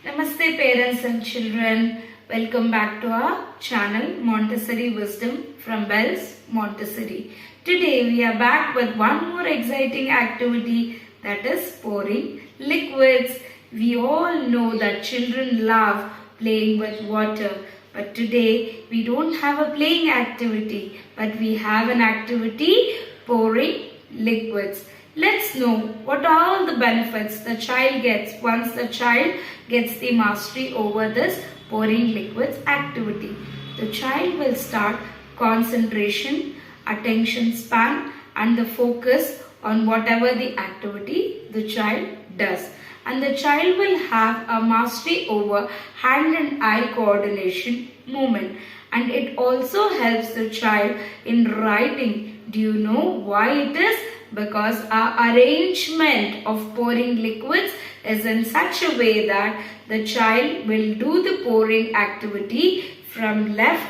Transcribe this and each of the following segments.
Namaste parents and children. Welcome back to our channel Montessori Wisdom from Bells Montessori. Today we are back with one more exciting activity, that is pouring liquids. We all know that children love playing with water. But today we don't have a playing activity, but we have an activity pouring liquids. Let's know what are all the benefits the child gets once the child gets the mastery over this pouring liquids activity. The child will start concentration, attention span and the focus on whatever the activity the child does. And the child will have a mastery over hand and eye coordination movement. And it also helps the child in writing. Do you know why it is? Because our arrangement of pouring liquids is in such a way that the child will do the pouring activity from left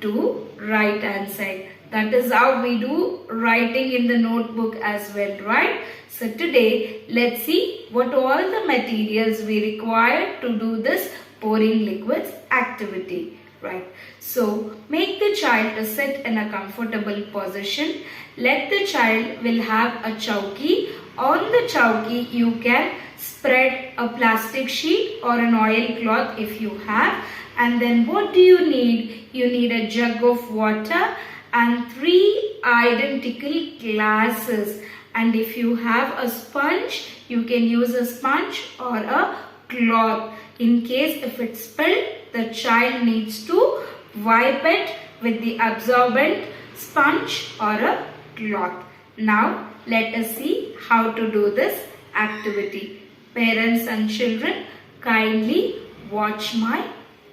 to right hand side. That is how we do writing in the notebook as well, right? So today let's see what all the materials we require to do this pouring liquids activity. Right. So make the child to sit in a comfortable position. Let the child will have a chowki. On the chowki you can spread a plastic sheet or an oil cloth if you have. And then what do you need? You need a jug of water and 3 identical glasses. And if you have a sponge, you can use a sponge or a cloth. In case if it's spilled, the child needs to wipe it with the absorbent sponge or a cloth. Now let us see how to do this activity. Parents and children, kindly watch my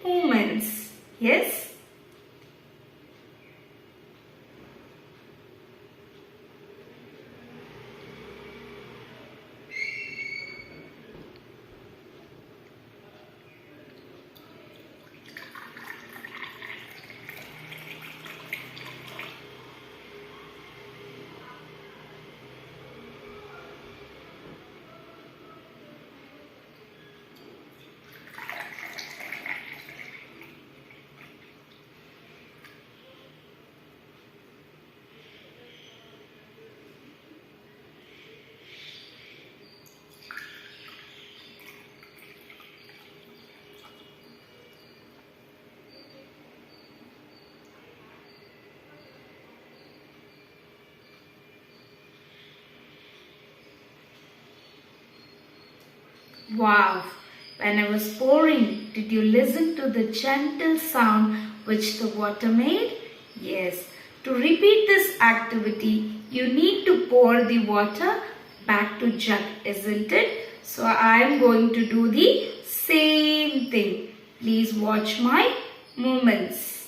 movements. Yes? Wow! When I was pouring, did you listen to the gentle sound which the water made? Yes. To repeat this activity, you need to pour the water back to jug, isn't it? So I am going to do the same thing. Please watch my movements.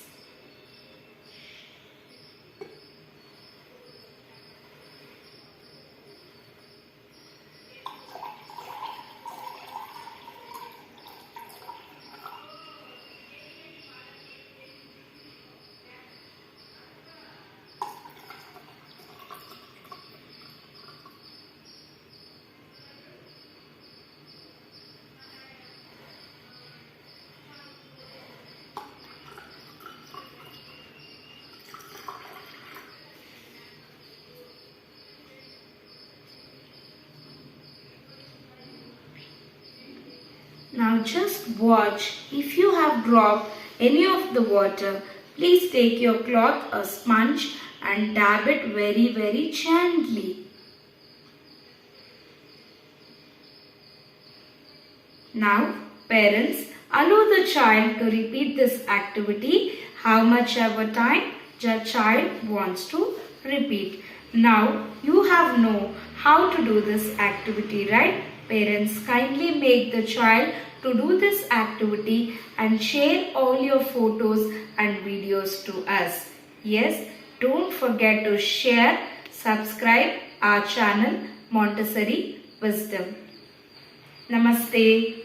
Now just watch. If you have dropped any of the water, please take your cloth or sponge and dab it very gently. Now parents, allow the child to repeat this activity how much ever time the child wants to repeat. Now you have know how to do this activity, right? Parents, kindly make the child to do this activity and share all your photos and videos to us. Yes, don't forget to share, subscribe our channel Montessori Wisdom. Namaste.